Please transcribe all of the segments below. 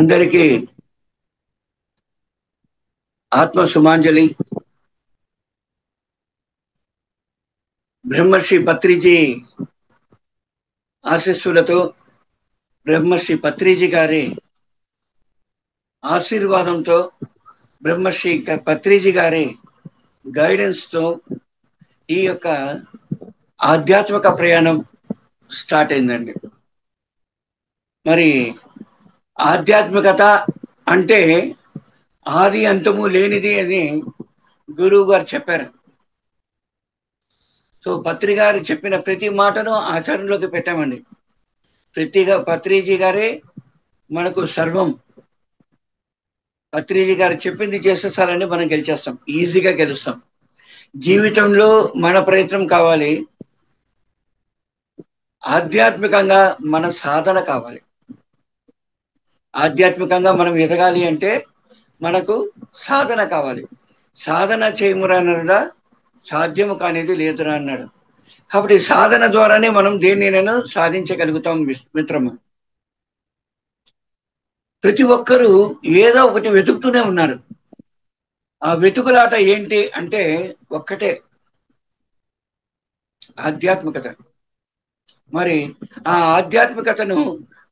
అందరికీ ఆత్మ సుమాంజలి. బ్రహ్మర్షి పత్రిజీ ఆశీస్సులతో, బ్రహ్మర్షి పత్రిజీ గారి ఆశీర్వాదంతో, బ్రహ్మర్షి పత్రిజీ గారి గైడెన్స్ తో ఈ యొక్క ఆధ్యాత్మిక ప్రయాణం స్టార్ట్ అయిందండి. మరి ఆధ్యాత్మికత అంటే ఆది అంతము లేనిది అని గురువు గారు చెప్పారు. సో పత్రి గారు చెప్పిన ప్రతి మాటను ఆచరణలోకి పెట్టామండి. పత్రిజీ గారే మనకు సర్వం. పత్రిజీ గారు చెప్పింది చేసేసారని మనం గెలిచేస్తాం, ఈజీగా గెలుస్తాం. జీవితంలో మన ప్రయత్నం కావాలి, ఆధ్యాత్మికంగా మన సాధన కావాలి. ఆధ్యాత్మికంగా మనం ఎదగాలి అంటే మనకు సాధన కావాలి. సాధన చేయమురనడా సాధ్యము కానిది లేదురా అన్నాడు. కాబట్టి సాధన ద్వారానే మనం దేనినైనా సాధించగలుగుతాం మిత్రము. ప్రతి ఒక్కరూ ఏదో ఒకటి వెతుకుతూనే ఉన్నారు. ఆ వెతుకులాట ఏంటి అంటే ఒక్కటే, ఆధ్యాత్మికత. మరి ఆ ఆధ్యాత్మికతను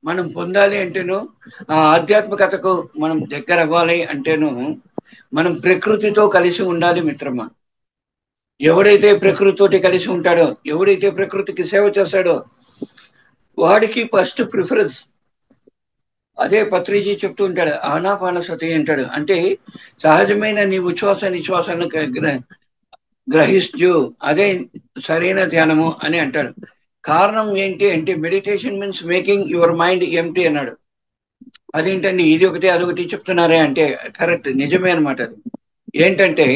మనం పొందాలి అంటేను, ఆ ఆధ్యాత్మికతకు మనం దగ్గర అవ్వాలి అంటేను మనం ప్రకృతితో కలిసి ఉండాలి మిత్రమా. ఎవడైతే ప్రకృతితోటి కలిసి ఉంటాడో, ఎవడైతే ప్రకృతికి సేవ చేస్తాడో వాడికి ఫస్ట్ ప్రిఫరెన్స్. అదే పత్రిజీ చెప్తూ ఉంటాడు, ఆనాపానసతి అంటాడు. అంటే సహజమైన నీ ఉచ్ఛ్వాస నిశ్వాసాలను గ్రహిస్తూ అదే సరైన ధ్యానము అని అంటాడు. కారణం ఏంటి అంటే meditation means making your mind empty అన్నాడు. అదేంటండి ఇది ఒకటి అదొకటి చెప్తున్నారే అంటే కరెక్ట్, నిజమే అనమాట. అది ఏంటంటే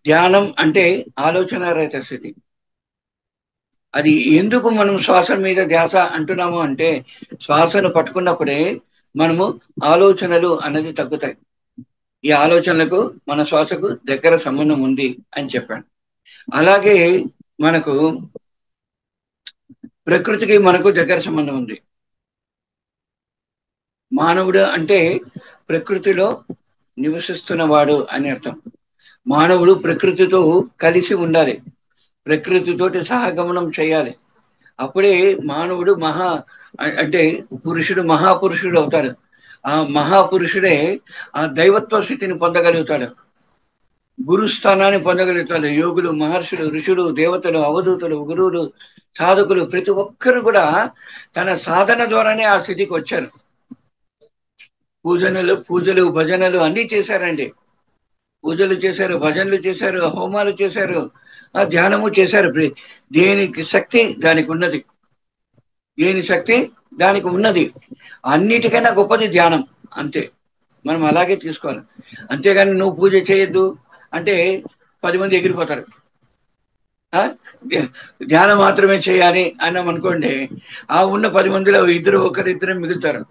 ధ్యానం అంటే ఆలోచన రహిత స్థితి. అది ఎందుకు మనం శ్వాస మీద ధ్యాస అంటున్నాము అంటే శ్వాసను పట్టుకున్నప్పుడే మనము ఆలోచనలు అన్నది తగ్గుతాయి. ఈ ఆలోచనలకు మన శ్వాసకు దగ్గర సంబంధం ఉంది అని చెప్పాను. అలాగే మనకు ప్రకృతికి మనకు దగ్గర సంబంధం ఉంది. మానవుడు అంటే ప్రకృతిలో నివసిస్తున్నవాడు అని అర్థం. మానవుడు ప్రకృతితో కలిసి ఉండాలి, ప్రకృతితోటి సహగమనం చేయాలి. అప్పుడే మానవుడు అంటే పురుషుడు మహాపురుషుడు అవుతాడు. ఆ మహాపురుషుడే ఆ దైవత్వ స్థితిని పొందగలుగుతాడు, గురుస్థానాన్ని పొందగలుగుతాడు. యోగులు, మహర్షులు, ఋషులు, దేవతలు, అవధూతులు, గురువులు, సాధకులు ప్రతి ఒక్కరు కూడా తన సాధన ద్వారానే ఆ స్థితికి వచ్చారు. పూజలు భజనలు అన్నీ చేశారండి. పూజలు చేశారు, భజనలు చేశారు, హోమాలు చేశారు, ఆ ధ్యానము చేశారు. దేనికి శక్తి దానికి ఉన్నది, దేని శక్తి దానికి ఉన్నది. అన్నిటికైనా గొప్పది ధ్యానం, అంతే. మనం అలాగే తీసుకోవాలి. అంతేగాని నువ్వు పూజ చేయొద్దు అంటే 10 మంది ఎగిరిపోతారు. ధ్యానం మాత్రమే చేయాలి అన్నాం అనుకోండి, ఆ ఉన్న 10 మందిలో ఒకరిద్దరు మిగులుతారు.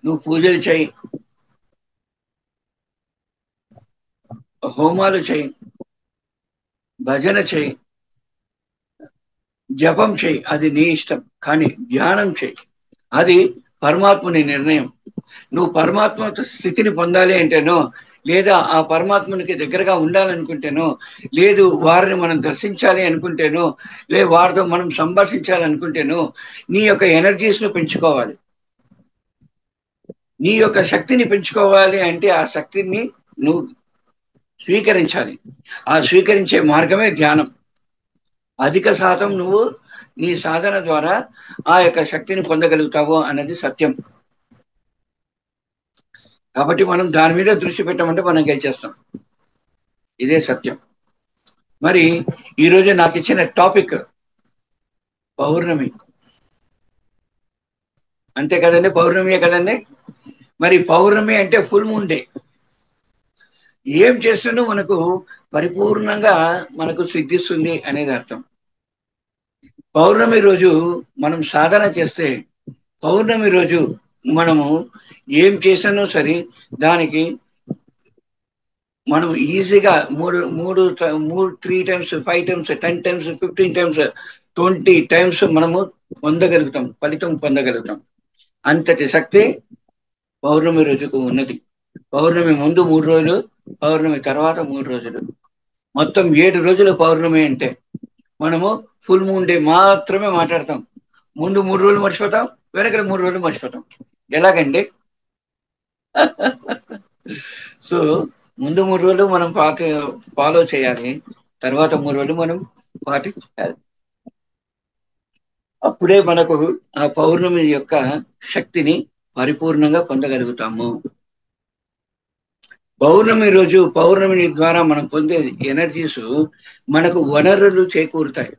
నువ్వు పూజలు చేయి, హోమాలు చేయి, భజన చేయి, జపం చేయి, అది నీ ఇష్టం. కానీ ధ్యానం చేయి, అది పరమాత్ముని నిర్ణయం. నువ్వు పరమాత్మ స్థితిని పొందాలి అంటేనో, లేదా ఆ పరమాత్మునికి దగ్గరగా ఉండాలనుకుంటేనో, లేదు వారిని మనం దర్శించాలి అనుకుంటేనో, లేదు వారితో మనం సంభాషించాలి అనుకుంటేనో నీ యొక్క ఎనర్జీస్ను పెంచుకోవాలి. నీ యొక్క శక్తిని పెంచుకోవాలి అంటే ఆ శక్తిని నువ్వు స్వీకరించాలి. ఆ స్వీకరించే మార్గమే ధ్యానం. అధిక శాతం నువ్వు నీ సాధన ద్వారా ఆ యొక్క శక్తిని పొందగలుగుతావు అన్నది సత్యం. కాబట్టి మనం దాని మీద దృష్టి పెట్టమంటే మనం గెలిచేస్తాం, ఇదే సత్యం. మరి ఈరోజు నాకు ఇచ్చిన టాపిక్ పౌర్ణమి, అంతే కదండి, పౌర్ణమియే కదండి. మరి పౌర్ణమి అంటే ఫుల్ మూన్ డే. ఏం చేస్తున్నా మనకు పరిపూర్ణంగా మనకు సిద్ధిస్తుంది అనేది అర్థం. పౌర్ణమి రోజు మనం సాధన చేస్తే, పౌర్ణమి రోజు మనము ఏం చేసినా సరే దానికి మనం ఈజీగా 3 times 5 times 10 times 15 times 20 times మనము పొందగలుగుతాం, ఫలితం పొందగలుగుతాం. అంతటి శక్తి పౌర్ణమి రోజుకు ఉన్నది. పౌర్ణమి ముందు 3 రోజులు, పౌర్ణమి తర్వాత 3 రోజులు, మొత్తం 7 రోజులు పౌర్ణమి అంటే మనము ఫుల్ మూన్ డే మాత్రమే మాట్లాడతాం. ముందు 3 రోజులు మర్చిపోతాం, వెనక 3 రోజులు మర్చిపోతాం. ఎలాగండి? సో ముందు 3 రోజులు మనం ఫాలో చేయాలి, తర్వాత 3 రోజులు మనం పాటించాలి. అప్పుడే మనకు ఆ పౌర్ణమి యొక్క శక్తిని పరిపూర్ణంగా పొందగలుగుతాము. పౌర్ణమి ద్వారా మనం పొందే ఎనర్జీస్ మనకు వనరులు చేకూరుతాయి.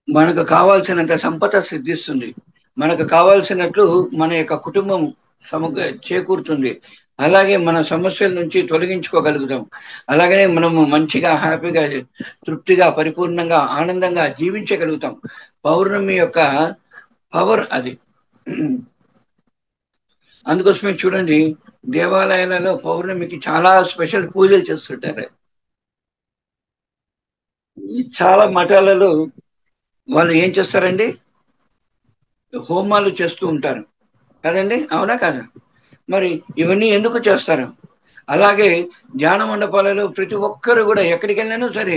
మనకు కావాల్సినంత సంపద సిద్ధిస్తుంది. మనకు కావాల్సినట్లు మన యొక్క కుటుంబం చేకూరుతుంది. అలాగే మన సమస్యల నుంచి తొలగించుకోగలుగుతాం. అలాగనే మనము మంచిగా, హ్యాపీగా, తృప్తిగా, పరిపూర్ణంగా, ఆనందంగా జీవించగలుగుతాం. పౌర్ణమి యొక్క పవర్ అది. అందుకోసమే చూడండి, దేవాలయాలలో పౌర్ణమికి చాలా స్పెషల్ పూజలు చేస్తుంటారు. చాలా మఠాలలో వాళ్ళు ఏం చేస్తారండి, హోమాలు చేస్తూ ఉంటారు కదండి, అవునా కాదా? మరి ఇవన్నీ ఎందుకు చేస్తారు? అలాగే ధ్యాన మండపాలలో ప్రతి ఒక్కరు కూడా ఎక్కడికి వెళ్ళినా సరే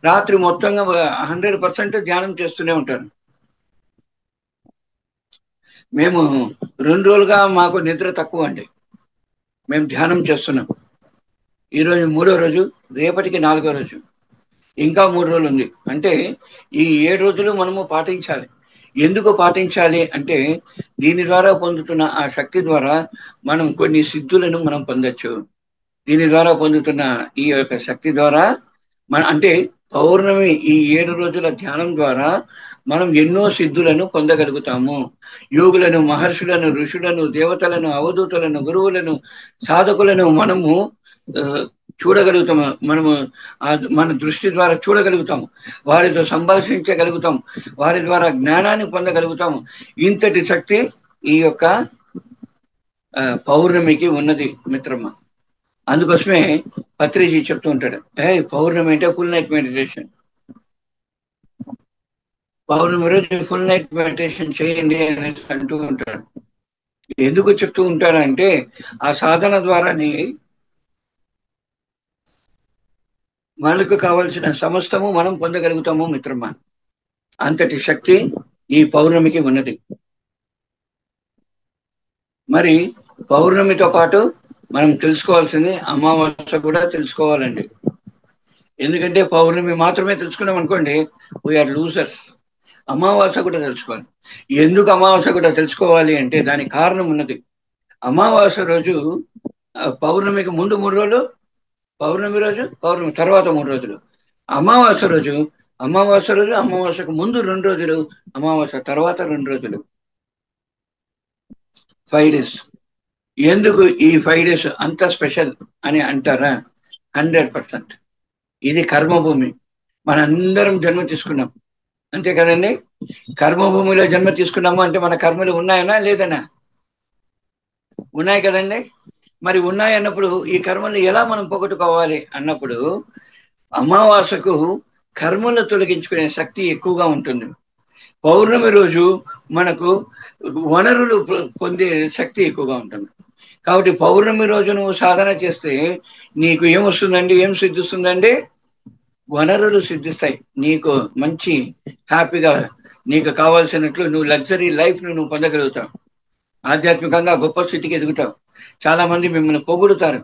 రాత్రి మొత్తంగా 100% ధ్యానం చేస్తూనే ఉంటారు. మేము 2 రోజులుగా మాకు నిద్ర తక్కువ అండి. మేము ధ్యానం చేస్తున్నాం. ఈరోజు 3వ రోజు, రేపటికి 4వ రోజు, ఇంకా 3 రోజులు ఉంది. అంటే ఈ 7 రోజులు మనము పాటించాలి. ఎందుకు పాటించాలి అంటే దీని ద్వారా పొందుతున్న ఆ శక్తి ద్వారా మనం కొన్ని సిద్ధులను మనం పొందొచ్చు. దీని ద్వారా పొందుతున్న ఈ యొక్క శక్తి ద్వారా అంటే పౌర్ణమి ఈ 7 రోజుల ధ్యానం ద్వారా మనం ఎన్నో సిద్ధులను పొందగలుగుతాము. యోగులను, మహర్షులను, ఋషులను, దేవతలను, అవధూతలను, గురువులను, సాధకులను మనము చూడగలుగుతాము. మనము మన దృష్టి ద్వారా చూడగలుగుతాము, వారితో సంభాషించగలుగుతాం, వారి ద్వారా జ్ఞానాన్ని పొందగలుగుతాము. ఇంతటి శక్తి ఈ యొక్క పౌర్ణమికి ఉన్నది మిత్రమ్మ. అందుకోసమే పత్రిజీ చెప్తూ ఉంటాడు, పౌర్ణమి అంటే ఫుల్ నైట్ మెడిటేషన్. పౌర్ణమి రోజు ఫుల్ నైట్ మెడిటేషన్ చేయండి అనేసి అంటూ ఉంటాడు. ఎందుకు చెప్తూ ఉంటారంటే ఆ సాధన ద్వారానే మనకు కావలసిన సమస్తము మనం పొందగలుగుతాము మిత్రమా. అంతటి శక్తి ఈ పౌర్ణమికి ఉన్నది. మరి పౌర్ణమితో పాటు మనం తెలుసుకోవాల్సింది అమావాస్య కూడా తెలుసుకోవాలండి. ఎందుకంటే పౌర్ణమి మాత్రమే తెలుసుకున్నాం అనుకోండి, వీఆర్ లూజర్స్. అమావాస్య కూడా తెలుసుకోవాలి. ఎందుకు అమావాస్య కూడా తెలుసుకోవాలి అంటే దానికి కారణం ఉన్నది. అమావాస్య రోజు పౌర్ణమికి ముందు 3 రోజులు, పౌర్ణమి రోజు, పౌర్ణమి తర్వాత 3 రోజులు, అమావాస్య రోజు, అమావాస్యకు ముందు 2 రోజులు, అమావాస్య తర్వాత 2 రోజులు, 5 days. ఎందుకు ఈ 5 days అంత స్పెషల్ అని అంటారా? 100%. ఇది కర్మభూమి. మనందరం జన్మ తీసుకున్నాం, అంతే కదండి. కర్మభూమిలో జన్మ తీసుకున్నాము అంటే మన కర్మలు ఉన్నాయనా లేదనా? ఉన్నాయి కదండి. మరి ఉన్నాయి అన్నప్పుడు ఈ కర్మల్ని ఎలా మనం పోగొట్టుకోవాలి అన్నప్పుడు అమావాస్యకు కర్మలు తొలగించుకునే శక్తి ఎక్కువగా ఉంటుంది. పౌర్ణమి రోజు మనకు వనరులు పొందే శక్తి ఎక్కువగా ఉంటుంది. కాబట్టి పౌర్ణమి రోజు నువ్వు సాధన చేస్తే నీకు ఏమొస్తుందండి, ఏం సిద్ధిస్తుందండి? వనరులు సిద్ధిస్తాయి. నీకు మంచి హ్యాపీగా, నీకు కావాల్సినట్లు నువ్వు లగ్జరీ లైఫ్ నువ్వు పొందగలుగుతావు. ఆధ్యాత్మికంగా గొప్ప స్థితికి ఎదుగుతావు. చాలా మంది మిమ్మల్ని పొగుడుతారు.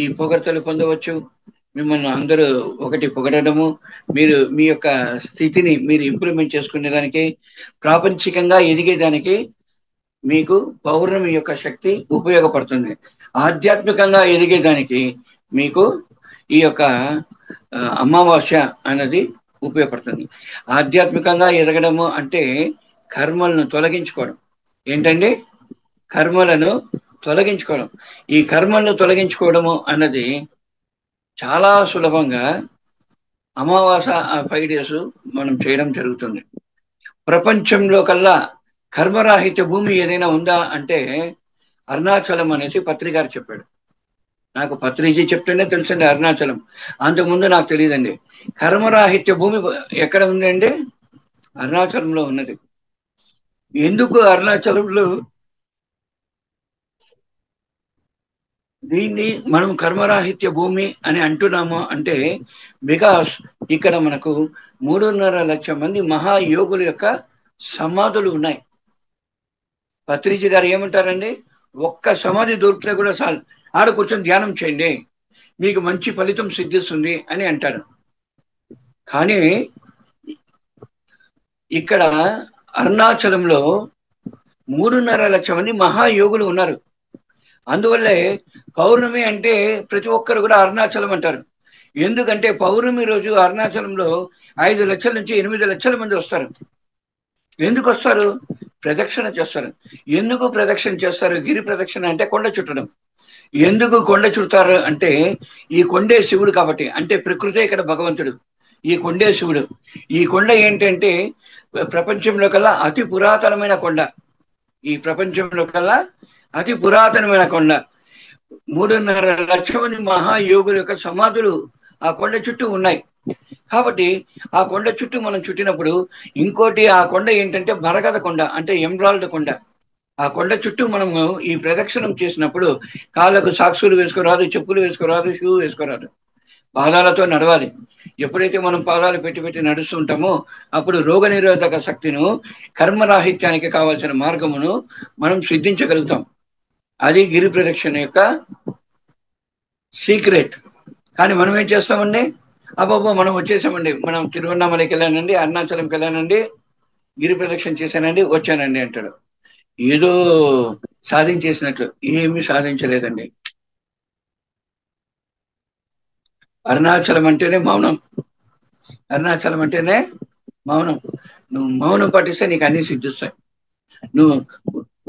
ఈ పొగడ్తలు పొందవచ్చు. మిమ్మల్ని అందరూ ఒకటి పొగడము, మీరు మీ యొక్క స్థితిని మీరు ఇంప్రూవ్మెంట్ చేసుకునేదానికి, ప్రాపంచికంగా ఎదిగేదానికి మీకు పౌర్ణమి యొక్క శక్తి ఉపయోగపడుతుంది. ఆధ్యాత్మికంగా ఎదిగేదానికి మీకు ఈ యొక్క అమావాస్య అనేది ఉపయోగపడుతుంది. ఆధ్యాత్మికంగా ఎదగడము అంటే కర్మలను తొలగించుకోవడం. ఏంటండి? కర్మలను తొలగించుకోవడం. ఈ కర్మలను తొలగించుకోవడము అన్నది చాలా సులభంగా అమావాస్య 5 days మనం చేయడం జరుగుతుంది. ప్రపంచంలో కల్లా కర్మరాహిత్య భూమి ఏదైనా ఉందా అంటే అరుణాచలం అనేసి పత్రికారు చెప్పాడు. నాకు పత్రిజీ చెప్తేనే తెలుసండి అరుణాచలం. అంతకుముందు నాకు తెలియదండి. కర్మరాహిత్య భూమి ఎక్కడ ఉందండి? అరుణాచలంలో ఉన్నది. ఎందుకు అరుణాచలంలో దీన్ని మనం కర్మరాహిత్య భూమి అని అంటున్నాము అంటే, బికాస్ ఇక్కడ మనకు 3.5 లక్షల మంది మహాయోగుల యొక్క సమాధులు ఉన్నాయి. పత్రిజీ గారు ఏమంటారండి, ఒక్క సమాధి దొరికితే కూడా చాలు, ఆడ కూర్చొని ధ్యానం చేయండి, మీకు మంచి ఫలితం సిద్ధిస్తుంది అని అంటారు. కానీ ఇక్కడ అరుణాచలంలో 3.5 లక్షల మంది మహాయోగులు ఉన్నారు. అందువల్లే పౌర్ణమి అంటే ప్రతి ఒక్కరు కూడా అరుణాచలం అంటారు. ఎందుకంటే పౌర్ణమి రోజు అరుణాచలంలో 5 లక్షల నుంచి 8 లక్షల మంది వస్తారు. ఎందుకు వస్తారు? ప్రదక్షిణ చేస్తారు. ఎందుకు ప్రదక్షిణ చేస్తారు? గిరి ప్రదక్షిణ అంటే కొండ చుట్టడం. ఎందుకు కొండ చుడతారు అంటే, ఈ కొండే శివుడు కాబట్టి, అంటే ప్రకృతే ఇక్కడ భగవంతుడు, ఈ కొండే శివుడు. ఈ కొండ ఏంటంటే ప్రపంచంలో కల్లా అతి పురాతనమైన కొండ. ఈ ప్రపంచంలో కల్లా అతి పురాతనమైన కొండ. 3.5 లక్షల మంది మహాయోగుల యొక్క సమాధులు ఆ కొండ చుట్టూ ఉన్నాయి. కాబట్టి ఆ కొండ చుట్టూ మనం చుట్టినప్పుడు, ఇంకోటి ఆ కొండ ఏంటంటే మరగద కొండ, అంటే ఎమరాల్డ్ కొండ. ఆ కొండ చుట్టూ మనము ఈ ప్రదక్షిణం చేసినప్పుడు కాళ్ళకు సాక్సులు వేసుకోరాదు, చెప్పులు వేసుకోరాదు, షూ వేసుకోరాదు, పాదాలతో నడవాలి. ఎప్పుడైతే మనం పాదాలు పెట్టి పెట్టి నడుస్తుంటామో అప్పుడు రోగ నిరోధక శక్తిను, కర్మరాహిత్యానికి కావాల్సిన మార్గమును మనం సిద్ధించగలుగుతాం. అది గిరి ప్రదక్షిణ యొక్క సీక్రెట్. కానీ మనం ఏం చేస్తామండి, అబ్బాబో మనం వచ్చేసామండి, మనం తిరువన్నామలకి వెళ్ళానండి, అరుణాచలంకి వెళ్ళానండి, గిరి ప్రదక్షిణ చేశానండి, వచ్చానండి అంటాడు. ఏదో సాధించేసినట్లు. ఏమీ సాధించలేదండి. అరుణాచలం అంటేనే మౌనం. అరుణాచలం అంటేనే మౌనం. నువ్వు మౌనం పాటిస్తే నీకు అన్ని సిద్ధిస్తాయి. నువ్వు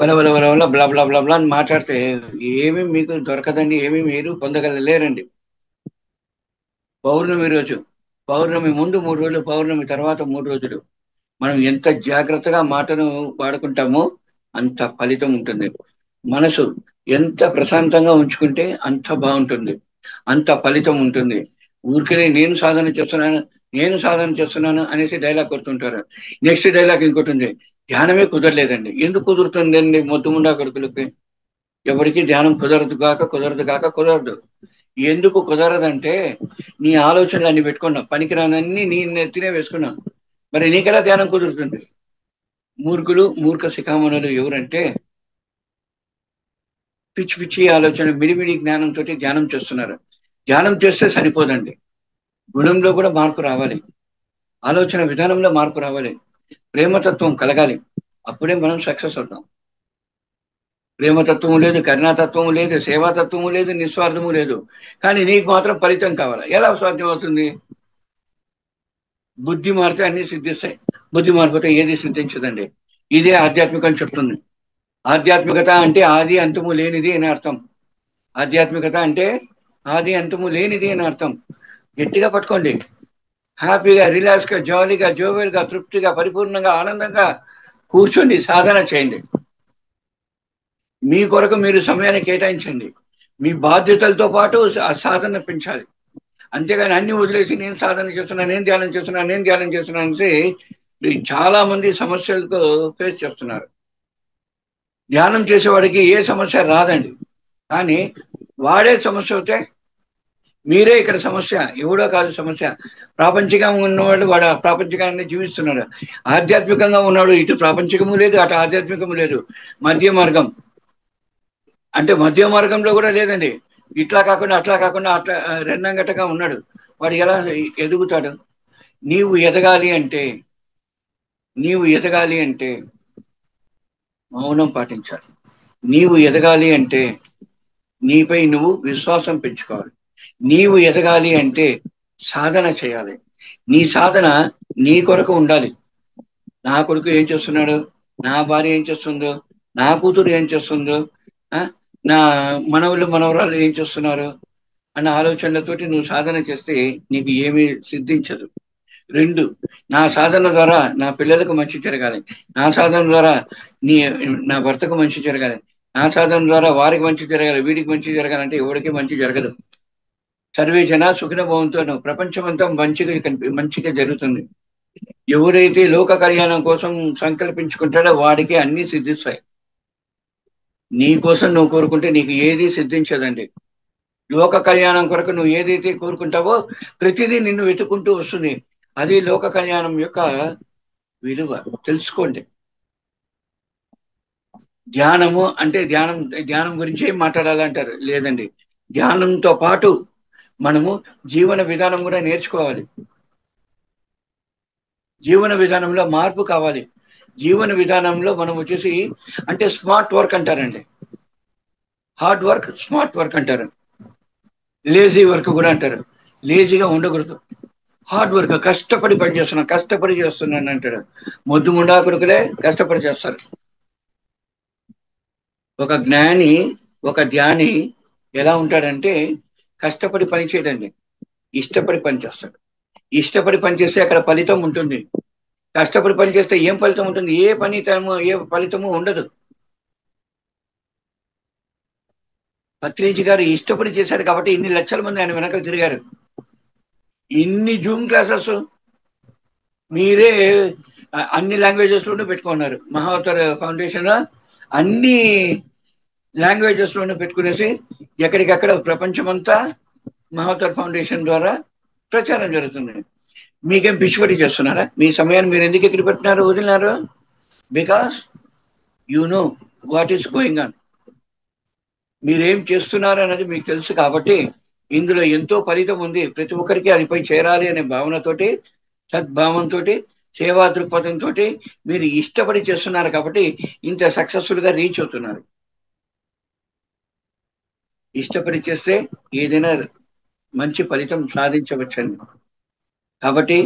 వల వల వల వల బ్లా బ్లా బ్లా బ్లా అని మాట్లాడితే ఏమీ మీకు దొరకదండి, ఏమీ మీరు పొందగలలేరండి. పౌర్ణమి రోజు, పౌర్ణమి ముందు 3 రోజులు, పౌర్ణమి తర్వాత 3 రోజులు మనం ఎంత జాగ్రత్తగా మాటను వాడుకుంటామో అంత ఫలితం ఉంటుంది. మనసు ఎంత ప్రశాంతంగా ఉంచుకుంటే అంత బాగుంటుంది, అంత ఫలితం ఉంటుంది. ఊరికనే నేను సాధన చేస్తున్నాను, నేను సాధన చేస్తున్నాను అనేసి డైలాగ్ కొడుతుంటారు. నెక్స్ట్ డైలాగ్ ఇంకోటి ఉంది, ధ్యానమే కుదరలేదండి. ఎందుకు కుదురుతుందండి? మొద్దుముండా కొడుకులకి ఎవరికి ధ్యానం కుదరదు కాక కుదరదు కాక కుదరదు. ఎందుకు కుదరదంటే, నీ ఆలోచనలు అన్ని పెట్టుకున్నావు, పనికిరానన్నీ నీ నెత్తినే వేసుకున్నావు. మరి నీకెలా ధ్యానం కుదురుతుంది? మూర్ఖులు, మూర్ఖ శిఖామణులు ఎవరంటే, పిచ్చి పిచ్చి ఆలోచన, మిడిమిడి జ్ఞానంతో ధ్యానం చేస్తున్నారు. ధ్యానం చేస్తే సరిపోదండి, గుణంలో కూడా మార్పు రావాలి, ఆలోచన విధానంలో మార్పు రావాలి, ప్రేమతత్వం కలగాలి. అప్పుడే మనం సక్సెస్ అవుతాం. ప్రేమతత్వము లేదు, కరుణాతత్వము లేదు, సేవాతత్వము లేదు, నిస్వార్థము లేదు. కానీ నీకు మాత్రం ఫలితం కావాలి. ఎలా సాధ్యం అవుతుంది? బుద్ధి మారితే అన్ని సిద్ధిస్తాయి, బుద్ధి మారిపోతే ఏది సిద్ధించదండి. ఇదే ఆధ్యాత్మికం చెప్తుంది. ఆధ్యాత్మికత అంటే ఆది అంతము లేనిది అని అర్థం. ఆధ్యాత్మికత అంటే ఆది అంతము లేనిది అని అర్థం. గట్టిగా పట్టుకోండి. హ్యాపీగా, రిలాక్స్ గా, జాలీగా, జోవెల్ గా, తృప్తిగా, పరిపూర్ణంగా, ఆనందంగా కూర్చోండి, సాధన చేయండి. మీ కొరకు మీరు సమయాన్ని కేటాయించండి. మీ బాధ్యతలతో పాటు ఆ సాధన పెంచాలి. అంతేగాని అన్ని వదిలేసి నేను సాధన చేస్తున్నా, నేను ధ్యానం చేస్తున్నా, నేను ధ్యానం చేస్తున్నా అనేసి చాలా మంది సమస్యలతో ఫేస్ చేస్తున్నారు. ధ్యానం చేసేవాడికి ఏ సమస్య రాదండి, కానీ వాడే సమస్య అవుతే మీరే ఇక్కడ సమస్య, ఎవడో కాదు సమస్య. ప్రాపంచికంగా ఉన్నవాడు వాడు ప్రాపంచికాన్ని జీవిస్తున్నాడు, ఆధ్యాత్మికంగా ఉన్నాడు ఇటు ప్రాపంచికము లేదు, అటు ఆధ్యాత్మికము లేదు, మధ్య మార్గం. అంటే మధ్య మార్గంలో కూడా లేదండి. ఇట్లా కాకుండా అట్లా కాకుండా అట్లా రెండంగటగా ఉన్నాడు. వాడు ఎలా ఎదుగుతాడు? నీవు ఎదగాలి అంటే, నీవు ఎదగాలి అంటే మౌనం పాటించాలి. నీవు ఎదగాలి అంటే నీపై నువ్వు విశ్వాసం పెంచుకోవాలి. నీవు ఎదగాలి అంటే సాధన చేయాలి. నీ సాధన నీ కొరకు ఉండాలి. నా కొడుకు ఏం చేస్తున్నాడు, నా భార్య ఏం చేస్తుందో, నా కూతురు ఏం చేస్తుందో, నా మనవళ్ళు మనవరాలు ఏం చేస్తున్నారు అన్న ఆలోచనలతోటి నువ్వు సాధన చేస్తే నీకు ఏమీ సిద్ధించదు. 2, నా సాధన ద్వారా నా పిల్లలకు మంచి జరగాలి, నా సాధన ద్వారా నా భర్తకు మంచి జరగాలి, నా సాధన ద్వారా వారికి మంచి జరగాలి, వీడికి మంచి జరగాలంటే ఎవరికి మంచి జరగదు. సర్వే జన సుఖిన భవంతు. ప్రపంచం అంతా మంచిగా జరుగుతుంది. ఎవరైతే లోక కళ్యాణం కోసం సంకల్పించుకుంటాడో వాడికి అన్ని సిద్ధిస్తాయి. నీ కోసం నువ్వు కోరుకుంటే నీకు ఏది సిద్ధించదండి. లోక కళ్యాణం కొరకు నువ్వు ఏదైతే కోరుకుంటావో ప్రతిదీ నిన్ను వెతుకుంటూ వస్తుంది. అది లోక కళ్యాణం యొక్క విలువ తెలుసుకోండి. ధ్యానము అంటే ధ్యానం గురించి ఏం మాట్లాడాలంటారు, లేదండి. ధ్యానంతో పాటు మనము జీవన విధానం కూడా నేర్చుకోవాలి. జీవన విధానంలో మార్పు కావాలి. జీవన విధానంలో మనం వచ్చేసి అంటే స్మార్ట్ వర్క్ అంటారండి. హార్డ్ వర్క్ స్మార్ట్ వర్క్ అంటారు. లేజీ వర్క్ కూడా అంటారు. లేజీగా ఉండకూడదు. హార్డ్ వర్క్ కష్టపడి పని చేస్తున్నాను, కష్టపడి చేస్తున్నాను అంటాడు. మొద్దు ముండా కొడుకులే కష్టపడి చేస్తారు. ఒక జ్ఞాని, ఒక ధ్యాని ఎలా ఉంటాడంటే కష్టపడి పని చేయడండి, ఇష్టపడి పని చేస్తాడు. ఇష్టపడి పని చేస్తే అక్కడ ఫలితం ఉంటుంది. కష్టపడి పని చేస్తే ఏం ఫలితం ఉంటుంది? ఏ ఫలితము ఉండదు. పత్రిజీ గారు ఇష్టపడి చేశారు కాబట్టి ఇన్ని లక్షల మంది ఆయన వెనకాల తిరిగారు. ఇన్ని జూమ్ క్లాసెస్ మీరే అన్ని లాంగ్వేజెస్ లోనూ పెట్టుకున్నారు. మహావతార్ ఫౌండేషన్ అన్ని లాంగ్వేజెస్ లోనూ పెట్టుకునేసి ఎక్కడికక్కడ ప్రపంచమంతా మహావతార్ ఫౌండేషన్ ద్వారా ప్రచారం జరుగుతుంది. మీకేం పిచ్చిపడి చేస్తున్నారా? మీ సమయాన్ని మీరు ఎందుకు ఎక్కడ పెట్టినారు, వదిలినారు? Because you know what is going on. మీరేం చేస్తున్నారు అనేది మీకు తెలుసు కాబట్టి ఇందులో ఎంతో ఫలితం ఉంది. ప్రతి ఒక్కరికి అది పై చేరాలి అనే భావనతోటి, సద్భావంతో, సేవా దృక్పథంతో మీరు ఇష్టపడి చేస్తున్నారు కాబట్టి ఇంత సక్సెస్ఫుల్ గా రీచ్ అవుతున్నారు. ఇష్టపడి చేస్తే ఏదైనా మంచి ఫలితం సాధించవచ్చండి. కాబట్టి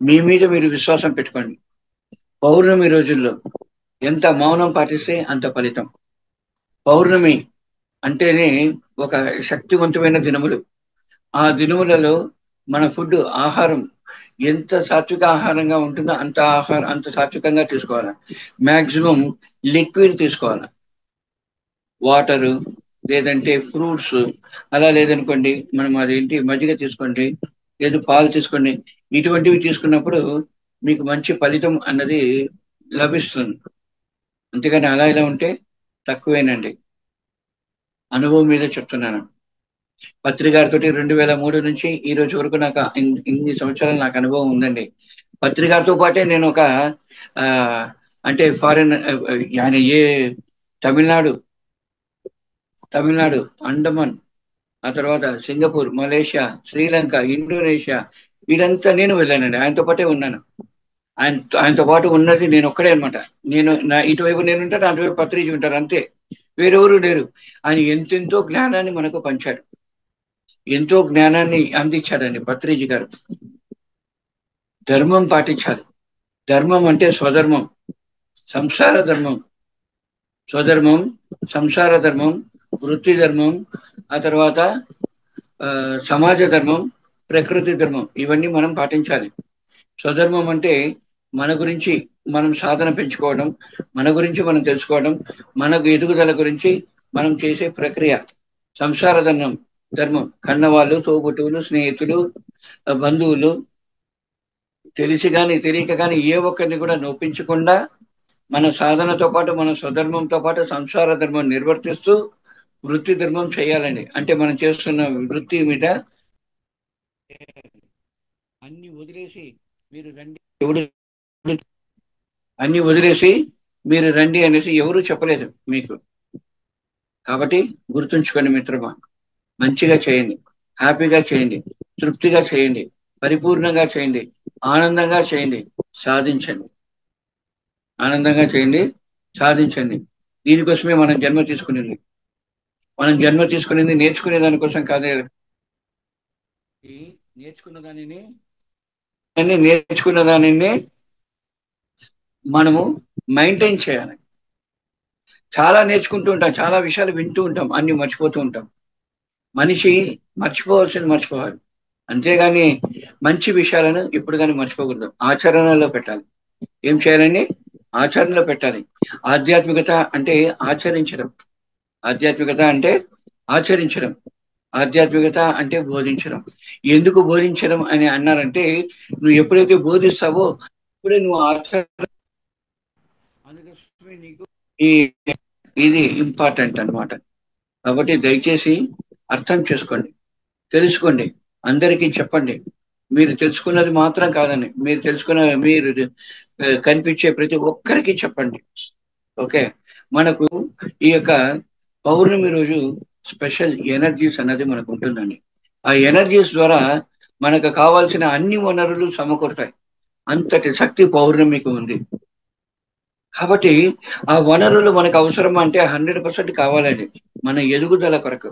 మీ మీద మీరు విశ్వాసం పెట్టుకోండి. పౌర్ణమి రోజుల్లో ఎంత మౌనం పాటిస్తే అంత ఫలితం. పౌర్ణమి అంటేనే ఒక శక్తివంతమైన దినములు. ఆ దినములలో మన ఫుడ్, ఆహారం ఎంత సాత్విక ఆహారంగా ఉంటుందో అంత సాత్వికంగా తీసుకోవాలి. మాక్సిమం లిక్విడ్ తీసుకోవాలి. వాటరు, లేదంటే ఫ్రూట్స్, అలా లేదనుకోండి మనం అదేంటి మజ్జిగ తీసుకోండి, లేదు పాలు తీసుకోండి. ఇటువంటివి తీసుకున్నప్పుడు మీకు మంచి ఫలితం అన్నది లభిస్తుంది. అంతేగాని అలా ఇలా ఉంటే తక్కువేనండి. అనుభవం మీద చెప్తున్నాను. పత్రికారితో 2003 నుంచి ఈ రోజు వరకు నాకు ఇన్ని సంవత్సరాలు నాకు అనుభవం ఉందండి. పత్రికారితో పాటే నేను ఒక ఆ అంటే ఫారిన్ ఆయన తమిళనాడు, అండమాన్, ఆ తర్వాత సింగపూర్, మలేషియా, శ్రీలంక, ఇండోనేషియా, వీరంతా నేను వెళ్ళానండి. ఆయనతో పాటే ఉన్నాను. ఆయనతో పాటు ఉన్నది నేను ఒక్కడే అనమాట. నా ఇటువైపు నేను ఉంటాను, అటువైపు పత్రిజీ ఉంటారు, అంతే. వేరెవరు లేరు. ఆయన ఎంతెంతో జ్ఞానాన్ని మనకు పంచాడు, ఎంతో జ్ఞానాన్ని అందించాడండి పత్రిజీ గారు. ధర్మం పాటించాలి. ధర్మం అంటే స్వధర్మం, సంసార ధర్మం, స్వధర్మం, సంసార ధర్మం, వృత్తి ధర్మం, ఆ తర్వాత సమాజ ధర్మం, ప్రకృతి ధర్మం, ఇవన్నీ మనం పాటించాలి. స్వధర్మం అంటే మన గురించి మనం సాధన పెంచుకోవడం, మన గురించి మనం తెలుసుకోవడం, మనకు ఎదుగుదల గురించి మనం చేసే ప్రక్రియ. సంసార ధర్మం కన్నవాళ్ళు, తోబుట్టువులు, స్నేహితులు, బంధువులు, తెలిసి కానీ తెలియక కానీ ఏ ఒక్కరిని కూడా నొప్పించకుండా మన సాధనతో పాటు మన స్వధర్మంతో పాటు సంసార ధర్మం నిర్వర్తిస్తూ వృత్తి ధర్మం చేయాలండి. అంటే మనం చేస్తున్న వృత్తి మీద అన్ని వదిలేసి మీరు రండి, అన్ని వదిలేసి మీరు రండి అనేసి ఎవరు చెప్పలేదు మీకు. కాబట్టి గుర్తుంచుకోండి మిత్రమా, మంచిగా చేయండి, హ్యాపీగా చేయండి, తృప్తిగా చేయండి, పరిపూర్ణంగా చేయండి, ఆనందంగా చేయండి, సాధించండి. ఆనందంగా చేయండి, సాధించండి. దీనికోసమే మనం జన్మ తీసుకునేది. మనం జన్మ తీసుకునేది నేర్చుకునే దానికోసం కాదే. నేర్చుకున్న దానిని మనము మెయింటైన్ చేయాలి. చాలా నేర్చుకుంటూ ఉంటాం, చాలా విషయాలు వింటూ ఉంటాం, అన్ని మర్చిపోతూ ఉంటాం. మనిషి మర్చిపోవాల్సింది మర్చిపోవాలి, అంతేగాని మంచి విషయాలను ఇప్పుడు కానీ మర్చిపోకూడదు. ఆచరణలో పెట్టాలి. ఏం చేయాలండి? ఆచరణలో పెట్టాలి. ఆధ్యాత్మికత అంటే ఆచరించడం. ఆధ్యాత్మికత అంటే ఆచరించడం. ఆధ్యాత్మికత అంటే బోధించడం. ఎందుకు బోధించడం అని అన్నారంటే, నువ్వు ఎప్పుడైతే బోధిస్తావో ఇప్పుడే నువ్వు ఆచరణ, అందుకోసమే నీకు ఈ ఇది ఇంపార్టెంట్ అన్నమాట. కాబట్టి దయచేసి అర్థం చేసుకోండి, తెలుసుకోండి, అందరికీ చెప్పండి. మీరు తెలుసుకున్నది మాత్రం కాదని, మీరు తెలుసుకున్న మీరు కనిపించే ప్రతి ఒక్కరికి చెప్పండి. ఓకే. మనకు ఈ యొక్క పౌర్ణమి రోజు స్పెషల్ ఎనర్జీస్ అన్నది మనకు ఉంటుందండి. ఆ ఎనర్జీస్ ద్వారా మనకు కావాల్సిన అన్ని వనరులు సమకూరుతాయి. అంతటి శక్తి పౌర్ణమికి ఉంది. కాబట్టి ఆ వనరులు మనకు అవసరం అంటే 100% కావాలండి, మన ఎదుగుదల కొరకు.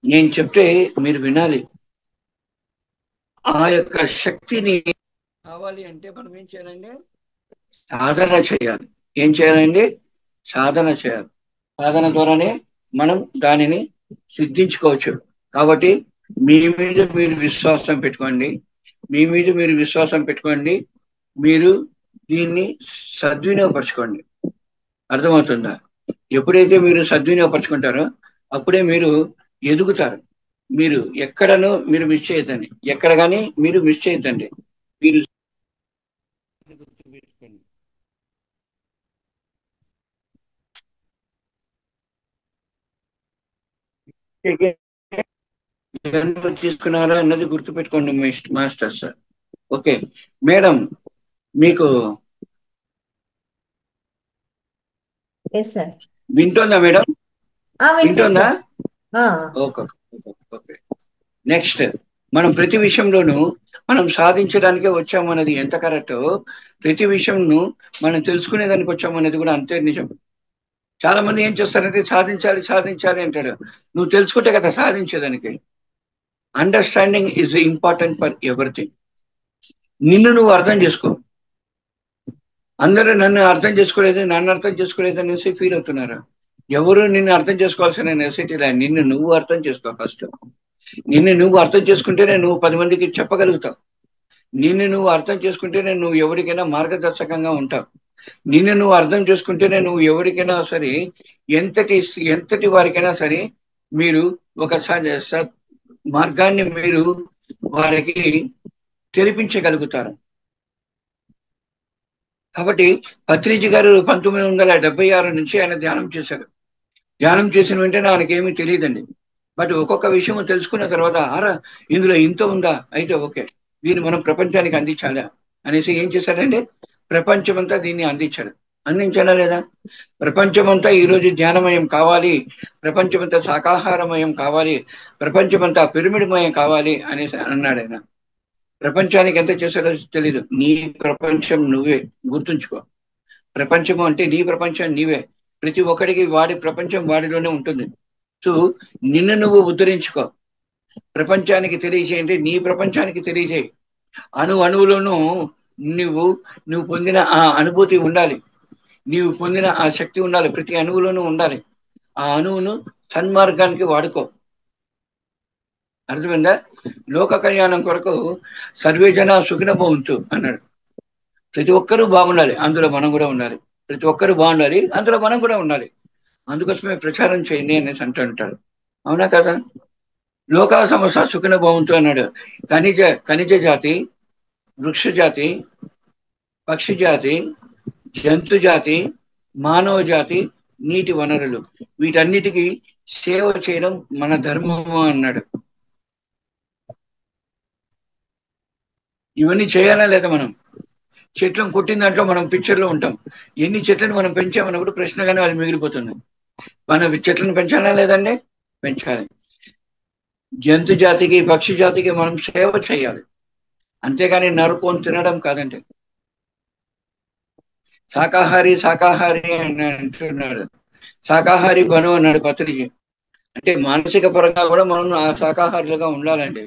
నేను చెప్తే మీరు వినాలి. ఆ యొక్క శక్తిని కావాలి అంటే మనం ఏం చేయాలండి? సాధన చేయాలి. ఏం చేయాలండి? సాధన చేయాలి. సాధన ద్వారానే మనం దానిని సిద్ధించుకోవచ్చు. కాబట్టి మీ మీద మీరు విశ్వాసం పెట్టుకోండి. మీ మీద మీరు విశ్వాసం పెట్టుకోండి. మీరు దీన్ని సద్వినియోగపరచుకోండి. అర్థమవుతుందా? ఎప్పుడైతే మీరు సద్వినియోగపరచుకుంటారో అప్పుడే మీరు ఎదుగుతారు. మీరు ఎక్కడనో మీరు మిస్ చేయొద్దండి. ఎక్కడ కానీ మీరు మిస్ చేయొద్దండి. మీరు గుర్తుపెట్టుకోండి. జన్మ తీసుకున్నారా అన్నది గుర్తుపెట్టుకోండి మాస్టర్స్. ఓకే మేడం, మీకు ఎస్ సార్. వింటుందా మేడం? వింటుందా? వినిపిస్తుంది. ఓకే. ఓకే. నెక్స్ట్, మనం ప్రతి విషయంలోనూ మనం సాధించడానికే వచ్చామన్నది ఎంత కరెక్టో, ప్రతి విషయంను మనం తెలుసుకునేదానికి వచ్చామన్నది కూడా అంతే నిజం. చాలా మంది ఏం చేస్తారంటే సాధించాలి సాధించాలి అంటాడు. నువ్వు తెలుసుకుంటే కదా సాధించేదానికి. Understanding is important for everything. నిన్ను నువ్వు అర్థం చేసుకో. అందరూ నన్ను అర్థం చేసుకోలేదు, నన్ను అర్థం చేసుకోలేదు అనేసి ఫీల్ అవుతున్నారు. ఎవరు నిన్ను అర్థం చేసుకోవాల్సిన నెసెసిటీ లేదు. నిన్ను నువ్వు అర్థం చేసుకో ఫస్ట్. నిన్ను నువ్వు అర్థం చేసుకుంటేనే నువ్వు 10 మందికి చెప్పగలుగుతావు. నిన్ను నువ్వు అర్థం చేసుకుంటేనే నువ్వు ఎవరికైనా మార్గదర్శకంగా ఉంటావు. నిన్ను నువ్వు అర్థం చేసుకుంటేనే నువ్వు ఎవరికైనా సరే, ఎంతటి ఎంతటి వారికైనా సరే మీరు ఒక మార్గాన్ని మీరు వారికి తెలిపించగలుగుతారు. కాబట్టి పత్రిజీ గారు 1976 నుంచి ఆయన ధ్యానం చేశారు. ధ్యానం చేసిన వెంటనే ఆయనకి ఏమీ తెలియదండి. బట్ ఒక్కొక్క విషయం తెలుసుకున్న తర్వాత ఇందులో ఇంత ఉందా, అయితే ఓకే, దీన్ని మనం ప్రపంచానికి అందించాలా అనేసి ఏం చేశాడంటే ప్రపంచమంతా దీన్ని అందించాడు. అందించాలా లేదా? ప్రపంచమంతా ఈరోజు ధ్యానమయం కావాలి, ప్రపంచమంతా శాకాహారమయం కావాలి, ప్రపంచమంతా పిరమిడ్మయం కావాలి అనేసి అన్నాడు ఆయన. ప్రపంచానికి ఎంత చేశాడో తెలీదు. నీ ప్రపంచం నువ్వే, గుర్తుంచుకో. ప్రపంచము అంటే నీ ప్రపంచం నీవే. ప్రతి ఒక్కడికి వాడి ప్రపంచం వాడిలోనే ఉంటుంది. సో నిన్ను నువ్వు ఉద్ధరించుకో. ప్రపంచానికి తెలియజేయండి, నీ ప్రపంచానికి తెలియజేయి. అణువులోనూ నువ్వు నువ్వు పొందిన ఆ అనుభూతి ఉండాలి, నీవు పొందిన ఆ శక్తి ఉండాలి, ప్రతి అణువులోనూ ఉండాలి. ఆ అణువును సన్మార్గానికి వాడుకో. అర్థమైందా? లోక కళ్యాణం కొరకు సర్వే జన సుఖిన భవంతు అన్నాడు. ప్రతి ఒక్కరూ బాగుండాలి, అందులో మనం కూడా ఉండాలి. ప్రతి ఒక్కరూ బాగుండాలి, అందులో మనం కూడా ఉండాలి. అందుకోసమే ప్రచారం చేయండి అనేసి అంటుంటాడు. అవునా కదా? లోకా సమస్య సుఖిన భవంతు అన్నాడు. ఖనిజ జాతి, వృక్ష జాతి, పక్షి జాతి, జంతు జాతి, మానవ జాతి, నీటి వనరులు, వీటన్నిటికీ సేవ చేయడం మన ధర్మము అన్నాడు. ఇవన్నీ చేయాలా లేదా? మనం చెట్లను కొట్టిన దాంట్లో మనం పిక్చర్లో ఉంటాం. ఎన్ని చెట్లను మనం పెంచామన్నప్పుడు ప్రశ్నగానే అది మిగిలిపోతుంది. మన చెట్లను పెంచాలా లేదండి? పెంచాలి. జంతు జాతికి, పక్షి జాతికి మనం సేవ చేయాలి, అంతేగాని నరుకొని తినడం కాదండి. శాకాహారి శాకాహారి అని అంటున్నాడు. శాకాహారి బను అన్నాడు పత్రిజీ. అంటే మానసిక పరంగా కూడా మనం ఆ శాకాహారులుగా ఉండాలండి.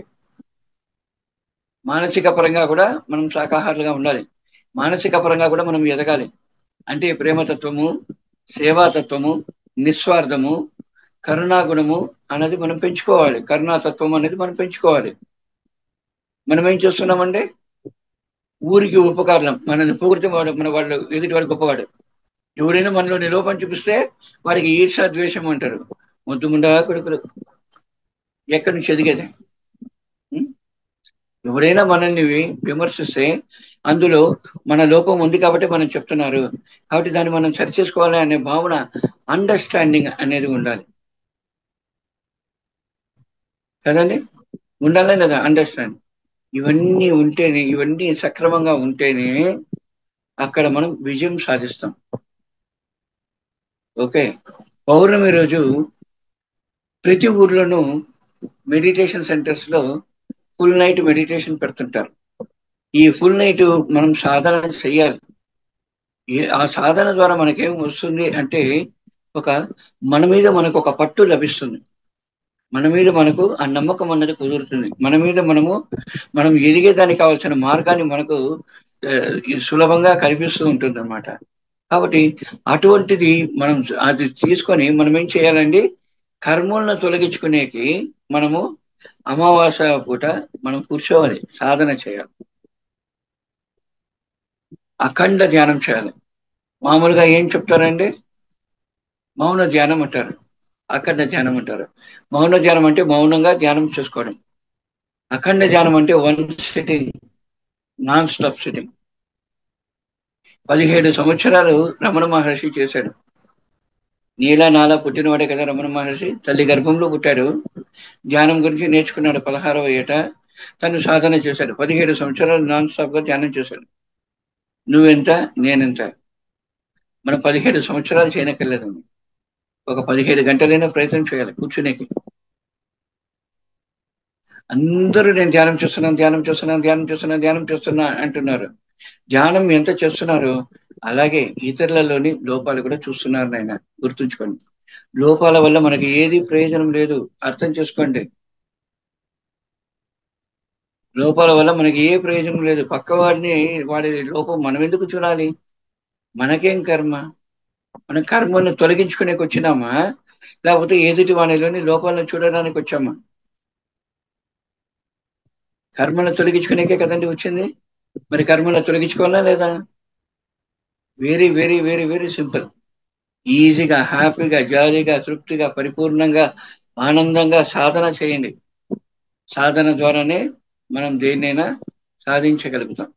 మానసిక పరంగా కూడా మనం శాకాహారులుగా ఉండాలి. మానసిక పరంగా కూడా మనం ఎదగాలి. అంటే ప్రేమతత్వము, సేవాతత్వము, నిస్వార్థము, కరుణాగుణము అనేది మనం పెంచుకోవాలి. కరుణాతత్వం అనేది మనం పెంచుకోవాలి. మనం ఏం చేస్తున్నామంటే ఊరికి ఉపకారం. మనల్ని పొగిడితే మన వాళ్ళు ఎదుటి వాడు గొప్పవాడు. ఎవరైనా మనలో లోపం చూపిస్తే వారికి ఈర్ష ద్వేషం అంటారు. ముద్దు ముండా కొడుకులు ఎక్కడి నుంచి ఎదిగేది? ఎవరైనా మనల్ని విమర్శిస్తే అందులో మన లోపం ఉంది కాబట్టి మనం చెప్తున్నారు, కాబట్టి దాన్ని మనం సరి చేసుకోవాలి అనే భావన, అండర్స్టాండింగ్ అనేది ఉండాలి కదండి. ఉండాలి లేదా అండర్స్టాండింగ్. ఇవన్నీ ఉంటేనే, ఇవన్నీ సక్రమంగా ఉంటేనే అక్కడ మనం విజయం సాధిస్తాం. ఓకే. పౌర్ణమి రోజు ప్రతి ఊర్లోనూ మెడిటేషన్ సెంటర్స్ లో ఫుల్ నైట్ మెడిటేషన్ పెడుతుంటారు. ఈ ఫుల్ నైట్ మనం సాధన చేయాలి. ఆ సాధన ద్వారా మనకేం వస్తుంది అంటే, ఒక మన మీద మనకు ఒక పట్టు లభిస్తుంది. మన మీద మనకు ఆ నమ్మకం అన్నది కుదురుతుంది. మన మీద మనం ఎదిగేదానికి కావాల్సిన మార్గాన్ని మనకు సులభంగా కనిపిస్తూ ఉంటుంది అన్నమాట. కాబట్టి అటువంటిది మనం అది తీసుకొని మనం ఏం చేయాలండి, కర్మలను తొలగించుకునేకి మనము అమావాస్య పూట మనం కూర్చోవాలి, సాధన చేయాలి, అఖండ ధ్యానం చేయాలి. మామూలుగా ఏం చెప్తారండి, మౌన ధ్యానం అంటారు, అఖండ ధ్యానం అంటారు. మౌన ధ్యానం అంటే మౌనంగా ధ్యానం చేసుకోవడం. అఖండ ధ్యానం అంటే one sitting, non stop sitting. 17 సంవత్సరాలు రమణ మహర్షి చేశాడు. నీలా నాలా పుట్టినవాడే కదా రమణ మహర్షి. తల్లి గర్భంలో పుట్టాడు, ధ్యానం గురించి నేర్చుకున్నాడు. 16వ ఏట తను సాధన చేశాడు. 17 సంవత్సరాలు నాన్ స్టాప్ గా ధ్యానం చేశాడు. నువ్వెంత, నేనెంత? మనం 17 సంవత్సరాలు చేయనక్కర్లేదండి, ఒక 17 గంటలైనా ప్రయత్నం చేయాలి కూర్చునేకి. అందరూ నేను ధ్యానం చేస్తున్నాను, ధ్యానం చేస్తున్నాను, ధ్యానం చేస్తున్నాను, ధ్యానం చేస్తున్నా అంటున్నారు. ధ్యానం ఎంత చేస్తున్నారో అలాగే ఇతరులలోని లోపాలు కూడా చూస్తున్నారు నాయన, గుర్తుంచుకోండి. లోపాల వల్ల మనకి ఏది ప్రయోజనం లేదు, అర్థం చేసుకోండి. లోపాల వల్ల మనకి ఏ ప్రయోజనం లేదు. పక్కవాడిని, వాడి లోపం మనం ఎందుకు చూడాలి? మనకేం కర్మ? మనం కర్మను తొలగించుకునేకి వచ్చినామా, లేకపోతే ఎదుటి వాడిలోని లోపాలను చూడడానికి వచ్చామా? కర్మను తొలగించుకునేకే కదండి వచ్చింది. మరి కర్మను తొలగించుకోవాలా లేదా? Very very very very simple. ఈజీగా, హ్యాపీగా, జాలీగా, తృప్తిగా, పరిపూర్ణంగా, ఆనందంగా సాధన చేయండి. సాధన ద్వారానే మనం దేన్నైనా సాధించగలుగుతాం.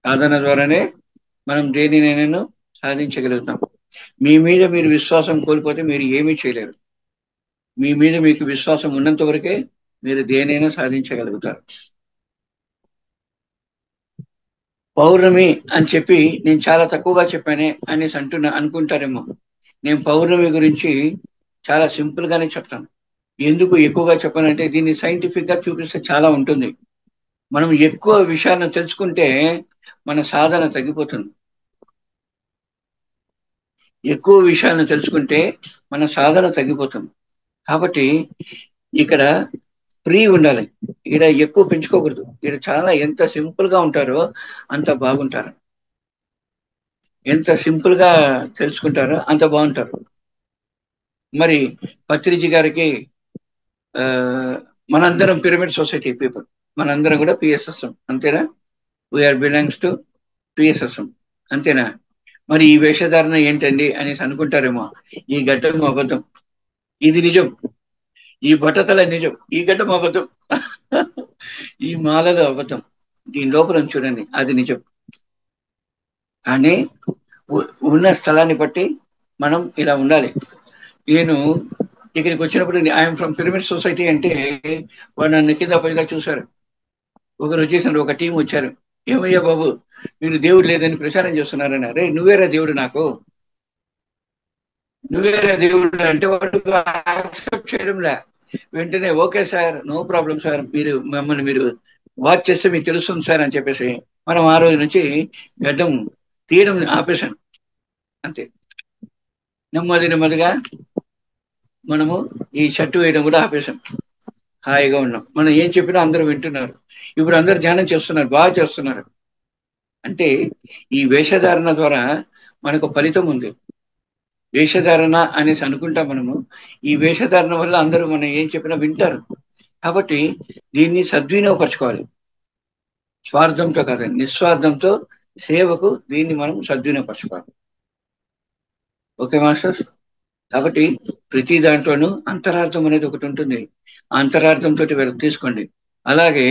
సాధన ద్వారానే మనం దేనినైనా సాధించగలుగుతాం. మీ మీద మీరు విశ్వాసం కోల్పోతే మీరు ఏమీ చేయలేరు. మీ మీద మీకు విశ్వాసం ఉన్నంత వరకే మీరు దేనైనా సాధించగలుగుతారు. పౌర్ణమి అని చెప్పి నేను చాలా తక్కువగా చెప్పానే అనేసి అనుకుంటారేమో. నేను పౌర్ణమి గురించి చాలా సింపుల్ గానే చెప్తాను. ఎందుకు ఎక్కువగా చెప్పానంటే, దీన్ని సైంటిఫిక్ గా చూపిస్తే చాలా ఉంటుంది. మనం ఎక్కువ విషయాలను తెలుసుకుంటే మన సాధన తగ్గిపోతుంది. ఎక్కువ విషయాలను తెలుసుకుంటే మన సాధన తగ్గిపోతుంది. కాబట్టి ఇక్కడ ఫ్రీ ఉండాలి. ఇక్కడ ఎక్కువ పెంచుకోకూడదు. ఇక్కడ చాలా ఎంత సింపుల్ గా ఉంటారో అంత బాగుంటారు. ఎంత సింపుల్ గా తెలుసుకుంటారో అంత బాగుంటారు. మరి పత్రిజీ గారికి ఆ మనందరం పిరమిడ్ సొసైటీ పీపుల్, మనందరం కూడా పిఎస్ఎస్ఎం, అంతేనా? వీఆర్ బిలాంగ్స్ టు పిఎస్ఎస్ఎం, అంతేనా? మరి ఈ వేషధారణ ఏంటండి అనేసి అనుకుంటారేమో. ఈ గడ్డం అబద్ధం, ఇది నిజం. ఈ బట్టతల నిజం, ఈ గడ్డం అబద్ధం. ఈ మాలలు అబద్ధం, దీని లోపల చూడండి అది నిజం. కానీ ఉన్న స్థలాన్ని బట్టి మనం ఇలా ఉండాలి. నేను ఇక్కడికి వచ్చినప్పుడు ఐఎమ్ ఫ్రమ్ పిరమిడ్ సొసైటీ అంటే వాడు నన్ను కింద పైగా చూశారు. ఒకరు వచ్చేసారు, ఒక టీం వచ్చారు. ఏమయ్యా బాబు, మీరు దేవుడు లేదని ప్రచారం చేస్తున్నారని. అరే నువ్వేరా దేవుడు, నాకు నువ్వేరా దేవుడు అంటే వాడు యాక్సెప్ట్ చేయడంలే. వెంటనే okay sir, no problem sir, మీరు మమ్మల్ని మీరు వాచ్ చేస్తే మీకు తెలుస్తుంది సార్ అని చెప్పేసి మనం ఆ రోజు నుంచి గడ్డం తీయడం ఆపేశాను. అంతే. నెమ్మది నెమ్మదిగా మనము ఈ షర్టు వేయడం కూడా ఆపేశాం. హాయిగా ఉన్నాం. మనం ఏం చెప్పినా అందరూ వింటున్నారు. ఇప్పుడు అందరూ ధ్యానం చేస్తున్నారు, బాగా చేస్తున్నారు. అంటే ఈ వేషధారణ ద్వారా మనకు ఫలితం ఉంది. వేషధారణ అనేసి అనుకుంటాం మనము. ఈ వేషధారణ వల్ల అందరూ మనం ఏం చెప్పినా వింటారు. కాబట్టి దీన్ని సద్వినియోగపరచుకోవాలి. స్వార్థంతో కాదండి, నిస్వార్థంతో సేవకు దీన్ని మనం సద్వినియోగపరచుకోవాలి. Okay masters. కాబట్టి ప్రతి దాంట్లోనూ అంతరార్థం అనేది ఒకటి ఉంటుంది. ఆ అంతరార్థంతో తీసుకోండి. అలాగే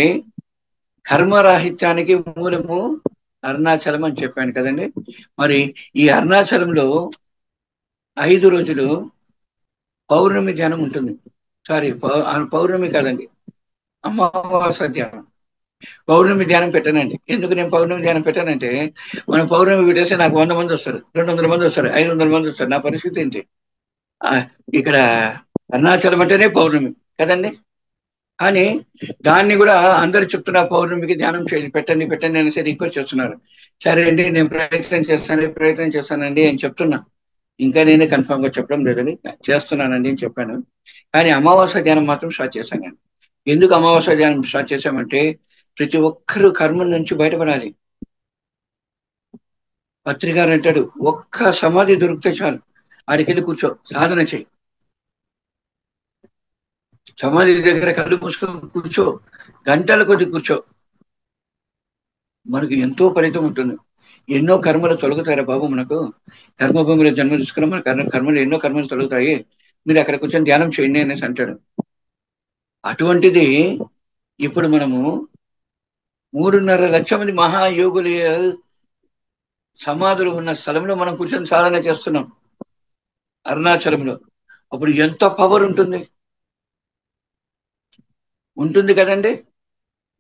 కర్మరాహిత్యానికి మూలము అరుణాచలం అని చెప్పాను కదండి. మరి ఈ అరుణాచలంలో 5 రోజులు పౌర్ణమి ధ్యానం ఉంటుంది. సారీ, పౌర్ణమి కాదండి, అమావాస్య ధ్యానం. పౌర్ణమి ధ్యానం పెట్టానండి. ఎందుకు నేను పౌర్ణమి ధ్యానం పెట్టానంటే, మనం పౌర్ణమి పెట్టేస్తే నాకు 100 మంది వస్తారు, 200 మంది వస్తారు, 500 మంది వస్తారు. నా పరిస్థితి ఏంటి? ఆ, ఇక్కడ అరుణాచలం అంటేనే పౌర్ణమి కదండి. కానీ దాన్ని కూడా అందరు చెప్తున్నా, పౌర్ణమికి ధ్యానం చేయండి, పెట్టండి పెట్టండి అనేసి రిక్వెస్ట్ చేస్తున్నారు. సరే అండి, నేను ప్రయత్నం చేస్తానండి అని చెప్తున్నా. ఇంకా నేనే కన్ఫామ్ గా చెప్పడం లేదని, చేస్తున్నానండి అని చెప్పాను. కానీ అమావాస్య ధ్యానం మాత్రం స్టార్ట్ చేశాను. ఎందుకు అమావాస్య ధ్యానం స్టార్ట్ చేశామంటే, ప్రతి ఒక్కరూ కర్మల నుంచి బయటపడాలి. పత్రికారు అంటాడు, ఒక్క సమాధి దొరికితే చాలు, ఆడికెళ్ళి కూర్చో, సాధన చేయి. సమాధి దగ్గర కళ్ళు మూసుకొని కూర్చో, గంటల కొద్ది కూర్చో, మనకు ఎంతో ఫలితం ఉంటుంది. ఎన్నో కర్మలు తొలగుతారా బాబు మనకు. కర్మభూమిలో జన్మ తీసుకున్న మన కర్మలు ఎన్నో కర్మలు తొలగుతాయి. మీరు అక్కడ కూర్చొని ధ్యానం చేయండి అనేసి అంటాడు. అటువంటిది ఇప్పుడు మనము 3.5 లక్షల మంది మహాయోగులు సమాధులు ఉన్న స్థలంలో మనం కూర్చొని సాధన చేస్తున్నాం అరుణాచలంలో. అప్పుడు ఎంత పవర్ ఉంటుంది ఉంటుంది కదండి.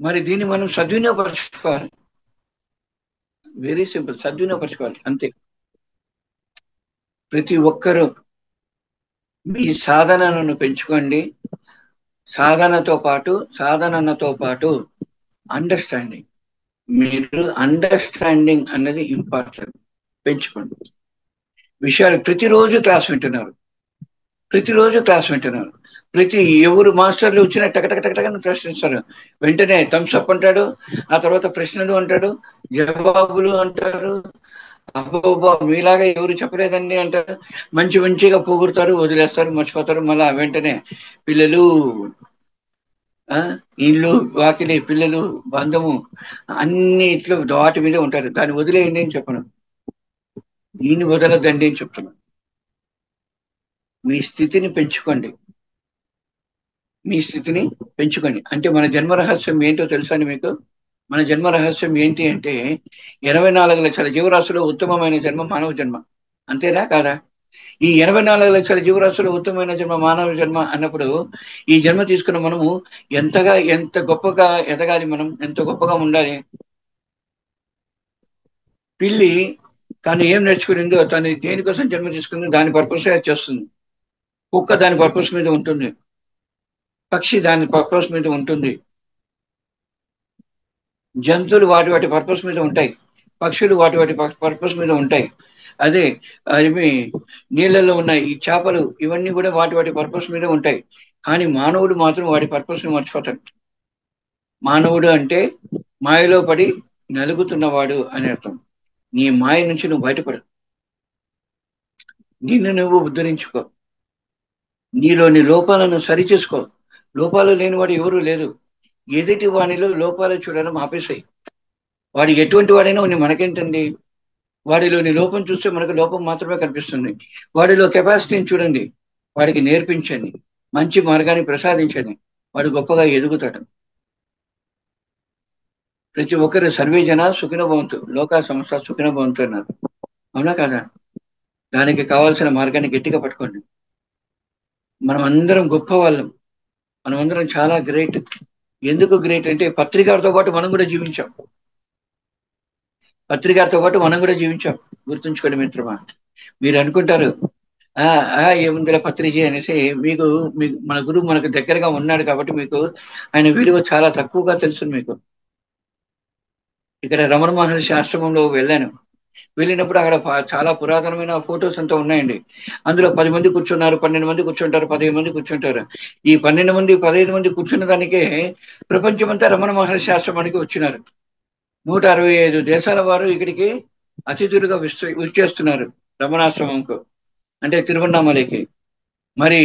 మరి దీన్ని మనం సద్వినియోగపరచుకోవాలి. వెరీ సింపుల్, సద్వినియోగపరచుకోవాలి అంతే. ప్రతి ఒక్కరూ మీ సాధనను పెంచుకోండి. సాధనతో పాటు అండర్స్టాండింగ్, మీరు అండర్స్టాండింగ్ అన్నది ఇంపార్టెంట్. పెంచుకోండి విషయాలు. ప్రతిరోజు క్లాస్ వింటున్నారు. ఎవరు మాస్టర్లు వచ్చినా టకటకటకటకని ప్రశ్నిస్తారు. వెంటనే థమ్స్ అప్ అంటాడు, ఆ తర్వాత ప్రశ్నలు అంటాడు, జవాబులు అంటారు. అబ్బా మీలాగా ఎవరు చెప్పలేదండి అంటారు. మంచిగా పొగుడుతారు, వదిలేస్తారు, మర్చిపోతారు. మళ్ళా వెంటనే పిల్లలు, ఇల్లు వాకిలి, పిల్లలు, బంధము, అన్ని ఇట్లు వాటి మీద ఉంటారు. దాన్ని వదిలేయండి అని చెప్పను, దీన్ని వదలదండి అని చెప్తున్నాను. మీ స్థితిని పెంచుకోండి. అంటే మన జన్మ రహస్యం ఏంటో తెలుసా అండి మీకు? మన జన్మ రహస్యం ఏంటి అంటే, 24 లక్షల జీవరాశులు ఉత్తమమైన జన్మ మానవ జన్మ. అంతేనా కాదా? ఈ 24 లక్షల జీవరాశులు ఉత్తమమైన జన్మ మానవ జన్మ అన్నప్పుడు, ఈ జన్మ తీసుకున్న మనము ఎంత గొప్పగా ఎదగాలి, మనం ఎంత గొప్పగా ఉండాలి. పిల్లి తను ఏం నేర్చుకునిందో, తను దేనికోసం జన్మ తీసుకుందో దాని పర్పస్ చేస్తుంది. కుక్క దాని పర్పస్ మీద ఉంటుంది, పక్షి దాని పర్పస్ మీద ఉంటుంది, జంతువులు వాటి పర్పస్ మీద ఉంటాయి, పక్షులు వాటి పర్పస్ మీద ఉంటాయి. అదే అవి నీళ్ళల్లో ఉన్న ఈ చేపలు, ఇవన్నీ కూడా వాటి పర్పస్ మీద ఉంటాయి. కానీ మానవుడు మాత్రం వాడి పర్పస్ ని మర్చిపోతాడు. మానవుడు అంటే మాయలో పడి నలుగుతున్నవాడు అని అర్థం. నీ మాయ నుంచి నువ్వు బయటపడు, నిన్ను నువ్వు ఉద్ధరించుకో, నీలోని లోపాలను సరిచేసుకో. లోపాలు లేనివాడు ఎవరూ లేదు. ఎదుటి వానిలో లోపాలు చూడడం ఆపేసాయి. వాడు ఎటువంటి వాడైనా మనకేంటండి, వాడిలోని లోపం చూస్తే మనకు లోపం మాత్రమే కనిపిస్తుంది. వాడిలో కెపాసిటీని చూడండి, వాడికి నేర్పించండి, మంచి మార్గాన్ని ప్రసాదించండి, వాడు గొప్పగా ఎదుగుతాడు. ప్రతి ఒక్కరు సర్వే జన సుఖినో భవంతు, లోకా సమస్త సుఖినో భవంతు అన్నారు. అవునా కాదా? దానికి కావాల్సిన మార్గాన్ని గట్టిగా పట్టుకోండి. మనం అందరం గొప్ప వాళ్ళం, మనం అందరం చాలా గ్రేట్. ఎందుకు గ్రేట్ అంటే, పత్రికారితో పాటు మనం కూడా జీవించాం. గుర్తుంచుకోండి మిత్రమా. మీరు అనుకుంటారు ఏముందిరా పత్రిజీ అనేసి, మీకు మన గురువు మనకు దగ్గరగా ఉన్నాడు కాబట్టి మీకు ఆయన విలువ చాలా తక్కువగా తెలుసు. మీకు ఇక్కడ రమణ మహర్షి ఆశ్రమంలో వెళ్ళినప్పుడు అక్కడ చాలా పురాతనమైన ఫొటోస్ అంతా ఉన్నాయండి. అందులో 10 మంది కూర్చున్నారు, 12 మంది కూర్చుంటారు, 15 మంది కూర్చుంటారు. ఈ 12 మంది 15 మంది కూర్చున్న దానికే ప్రపంచమంతా రమణ మహర్షి ఆశ్రమానికి వచ్చినారు. 165 దేశాల వారు ఇక్కడికి అతిథులుగా విచ్చేస్తున్నారు రమణాశ్రమంకు, అంటే తిరువన్నామలైకి. మరి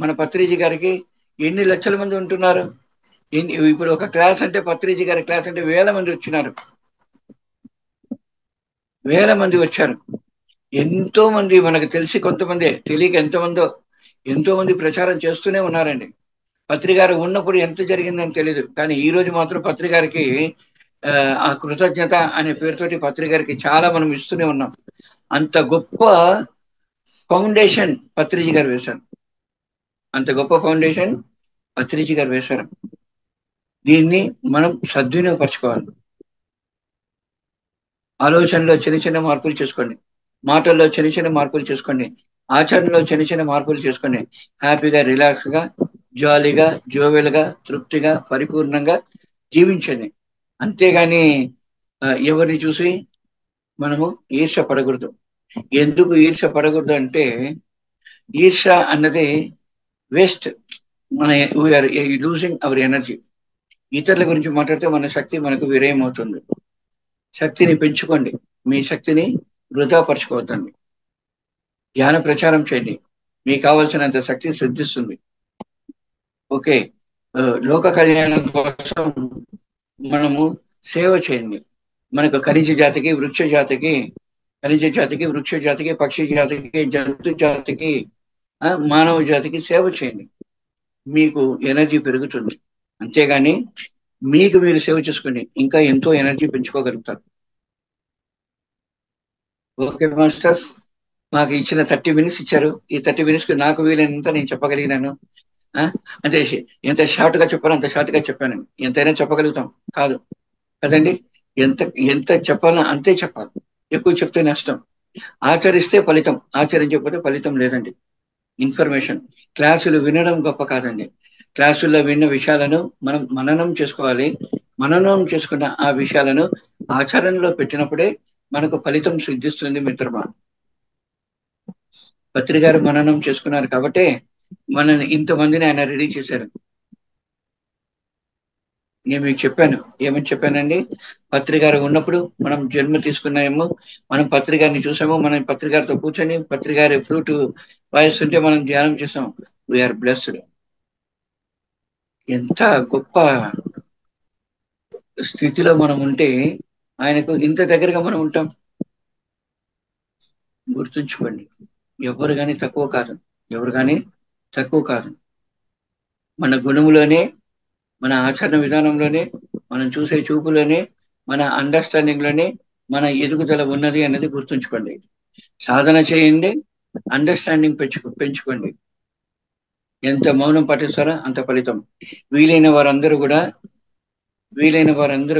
మన పత్రిజీ గారికి ఎన్ని లక్షల మంది ఉంటున్నారు? ఇప్పుడు ఒక క్లాస్ అంటే, పత్రిజీ గారి క్లాస్ అంటే 1000 మంది వచ్చినారు. 1000 మంది వచ్చారు. ఎంతో మంది మనకు తెలిసి కొంతమంది, తెలియక ఎంతో మంది ప్రచారం చేస్తూనే ఉన్నారండి. పత్రి గారు ఉన్నప్పుడు ఎంత జరిగిందని తెలియదు, కానీ ఈ రోజు మాత్రం పత్రి గారికి ఆ కృతజ్ఞత అనే పేరుతోటి పత్రి గారికి చాలా మనం ఇస్తూనే ఉన్నాం. అంత గొప్ప ఫౌండేషన్ పత్రిజీ గారు వేశారు. అంత గొప్ప ఫౌండేషన్ పత్రిజీ గారు వేశారు. దీన్ని మనం సద్వినియోగపరచుకోవాలి. ఆలోచనలో చిన్న చిన్న మార్పులు చేసుకోండి, మాటల్లో చిన్న చిన్న మార్పులు చేసుకోండి, ఆచరణలో చిన్న చిన్న మార్పులు చేసుకోండి. హ్యాపీగా, రిలాక్స్ గా, జాలీగా, జోవెల్గా, తృప్తిగా, పరిపూర్ణంగా జీవించండి. అంతేగాని ఎవరిని చూసి మనము ఈర్ష పడకూడదు. ఎందుకు ఈర్ష పడకూడదు అంటే, ఈర్ష అన్నది వేస్ట్. మన వీఆర్ లూజింగ్ అవర్ ఎనర్జీ. ఇతరుల గురించి మాట్లాడితే మన శక్తి మనకు విరయం అవుతుంది. శక్తిని పెంచుకోండి, మీ శక్తిని వృధా పరచుకోవద్దండి. జ్ఞాన ప్రచారం చేయండి, మీకు కావలసినంత శక్తి సిద్ధిస్తుంది. ఓకే, లోక కళ్యాణం కోసం మనము సేవ చేయండి. మనకు ఖనిజ జాతికి, వృక్ష జాతికి, ఖనిజ జాతికి, వృక్ష జాతికి, పక్షి జాతికి, జంతు జాతికి, మానవ జాతికి సేవ చేయండి. మీకు ఎనర్జీ పెరుగుతుంది. అంతేగాని మీకు మీరు సేవ చేసుకుని ఇంకా ఎంతో ఎనర్జీ పెంచుకోగలుగుతారు. ఓకే మాస్టర్స్, మాకు ఇచ్చిన 30 minutes ఇచ్చారు. ఈ 30 minutes కి నాకు వీలైనంత నేను చెప్పగలిగినాను. అంటే ఎంత షార్ట్ గా చెప్పాలో అంత షార్ట్ గా చెప్పాను. ఎంతైనా చెప్పగలుగుతాం కాదు కదండి. ఎంత ఎంత చెప్పాలో అంతే చెప్పాలి. ఎక్కువ చెప్తే నష్టం. ఆచరిస్తే ఫలితం, ఆచరించకపోతే ఫలితం లేదండి. ఇన్ఫర్మేషన్ క్లాసులు వినడం గొప్ప కాదండి. క్లాసుల్లో విన్న విషయాలను మనం మననం చేసుకోవాలి. మననం చేసుకున్న ఆ విషయాలను ఆచరణలో పెట్టినప్పుడే మనకు ఫలితం సిద్ధిస్తుంది మిత్రమా. పత్రి గారు మననం చేసుకున్నారు కాబట్టి మనల్ని ఇంతమందిని ఆయన రెడీ చేశారు. నేను మీకు చెప్పాను, ఏమని చెప్పానండి, పత్రి గారు ఉన్నప్పుడు మనం జన్మ తీసుకున్నామో, మనం పత్రి గారిని చూసాము, మనం పత్రి గారితో కూర్చొని పత్రి గారి ఫ్లూట్ వాయిస్తుంటే మనం ధ్యానం చేసాం. We are blessed. ఎంత గొప్ప స్థితిలో మనం ఉంటే ఆయనకు ఇంత దగ్గరగా మనం ఉంటాం. గుర్తుంచుకోండి, ఎవరు కానీ తక్కువ కాదు, ఎవరు కానీ తక్కువ కాదు. మన గుణములోనే, మన ఆచరణ విధానంలోనే, మనం చూసే చూపులోనే, మన అండర్స్టాండింగ్ లోనే మన ఎదుగుదల ఉన్నది అనేది గుర్తుంచుకోండి. సాధన చేయండి, అండర్స్టాండింగ్ పెంచుకోండి. ఎంత మౌనం పాటిస్తారో అంత ఫలితం. వీలైన వారందరూ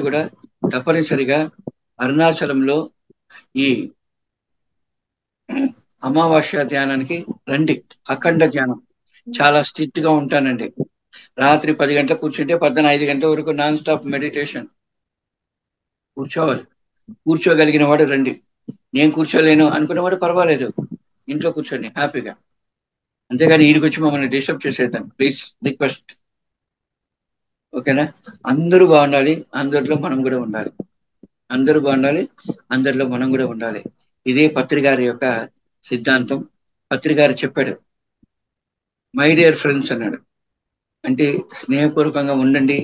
కూడా తప్పనిసరిగా అరుణాచలంలో ఈ అమావాస్య ధ్యానానికి రండి. అఖండ ధ్యానం చాలా స్ట్రిక్ట్ గా ఉంటానండి. రాత్రి 10 గంటలకు కూర్చుంటే 5 గంటల వరకు నాన్ స్టాప్ మెడిటేషన్. కూర్చోవాలి. కూర్చోగలిగిన వాడు రండి. నేను కూర్చోలేను అనుకున్నవాడు పర్వాలేదు, ఇంట్లో కూర్చోండి హ్యాపీగా. అంతేగాని ఈడికి వచ్చి మమ్మల్ని డిస్టర్బ్ చేసేద్దాం ప్లీజ్, రిక్వెస్ట్. ఓకేనా. అందరూ బాగుండాలి, అందరిలో మనం కూడా ఉండాలి. అందరూ బాగుండాలి, అందరిలో మనం కూడా ఉండాలి. ఇదే పత్రి గారి యొక్క సిద్ధాంతం. పత్రి గారు చెప్పాడు, మై డియర్ ఫ్రెండ్స్ అన్నాడు. అంటే స్నేహపూర్వకంగా ఉండండి,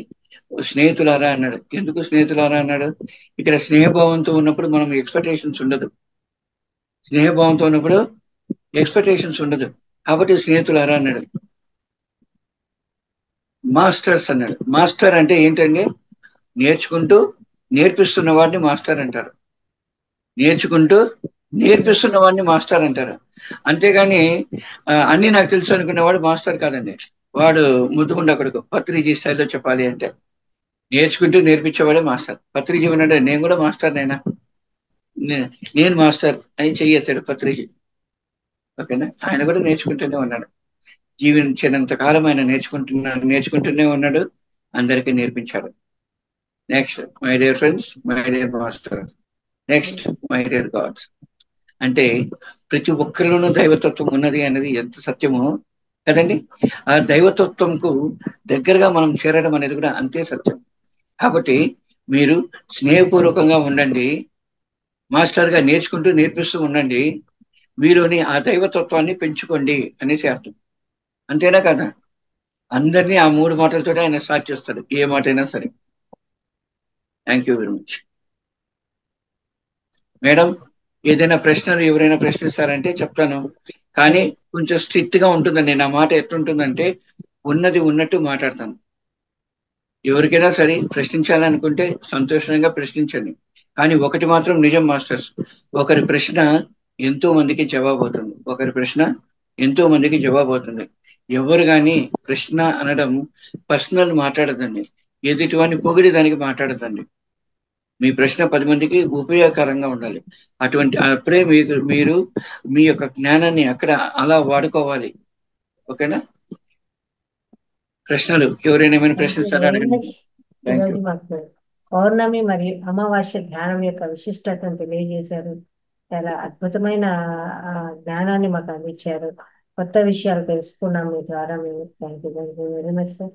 స్నేహితులారా అన్నాడు. ఎందుకు స్నేహితులారా అన్నాడు? ఇక్కడ స్నేహభావంతో ఉన్నప్పుడు మనం ఎక్స్పెక్టేషన్స్ ఉండదు. స్నేహభావంతో ఉన్నప్పుడు ఎక్స్పెక్టేషన్స్ ఉండదు, కాబట్టి స్నేహితులారా అన్నాడు. మాస్టర్స్ అన్నాడు. మాస్టర్ అంటే ఏంటండి? నేర్చుకుంటూ నేర్పిస్తున్న వాడిని మాస్టర్ అంటారు. నేర్చుకుంటూ నేర్పిస్తున్న వాడిని మాస్టర్ అంటారు. అంతేగాని అన్ని నాకు తెలుసు అనుకునేవాడు మాస్టర్ కాదండి. వాడు ముద్దుకుండా కొడుకు. పత్రిజీ స్థాయిలో చెప్పాలి అంటే నేర్చుకుంటూ నేర్పించేవాడే మాస్టర్. పత్రిజీ ఉన్నాడు, నేను కూడా మాస్టర్ నైనా, నేను మాస్టర్ అని చెయ్యెత్తాడు పత్రిజీ. ఓకేనా. ఆయన కూడా నేర్చుకుంటూనే ఉన్నాడు. జీవించినంత కాలం ఆయన నేర్చుకుంటూనే ఉన్నాడు, అందరికీ నేర్పించాడు. Next my dear friends, my dear master, next my dear God's. అంటే ప్రతి ఒక్కరిలోనూ దైవతత్వం ఉన్నది అనేది ఎంత సత్యమో కదండి. ఆ దైవతత్వంకు దగ్గరగా మనం చేరడం అనేది కూడా అంతే సత్యం. కాబట్టి మీరు స్నేహపూర్వకంగా ఉండండి, మాస్టర్ గా నేర్చుకుంటూ నేర్పిస్తూ ఉండండి, మీలోని ఆ దైవతత్వాన్ని పెంచుకోండి అనేసి అర్థం. అంతేనా కదా? అందరినీ ఆ 3 మాటలతో ఆయన స్టార్ట్ చేస్తాడు, ఏ మాట అయినా సరే. Thank you very much. Madam, ఏదైనా ప్రశ్నలు ఎవరైనా ప్రశ్నిస్తారంటే చెప్తాను, కానీ కొంచెం స్ట్రిక్ట్ గా ఉంటుందండి నా మాట. ఎట్లుంటుందంటే ఉన్నది ఉన్నట్టు మాట్లాడతాను. ఎవరికైనా సరే ప్రశ్నించాలనుకుంటే సంతోషంగా ప్రశ్నించండి. కానీ ఒకటి మాత్రం నిజం మాస్టర్స్, ఒకరి ప్రశ్న ఎంతో మందికి జవాబు అవుతుంది. ఒకరి ప్రశ్న ఎంతో మందికి జవాబు అవుతుంది. ఎవరు కానీ ప్రశ్న అనడం పర్సనల్ మాట్లాడదండి. ఎదుటివాడిని పొగిడి దానికి మాట్లాడదండి. మీ ప్రశ్న 10 మందికి ఉపయోగకరంగా ఉండాలి. అప్పుడే మీరు మీ యొక్క జ్ఞానాన్ని అక్కడ అలా వాడుకోవాలి. ఓకేనా? ప్రశ్నలు ఎవరైనా ఏమైనా థ్యాంక్ యూ ప్రశ్నిస్తారా వెరీ అడగండి. మచ్. Thank you. ఈరోజు మాకు పౌర్ణమి మరియు అమావాస్య ధ్యానం యొక్క విశిష్టతను తెలియజేశారు. చాలా అద్భుతమైన జ్ఞానాన్ని మాకు అందించారు. కొత్త విషయాలు తెలుసుకున్నాం మీ ద్వారా. మేము thank you very much sir.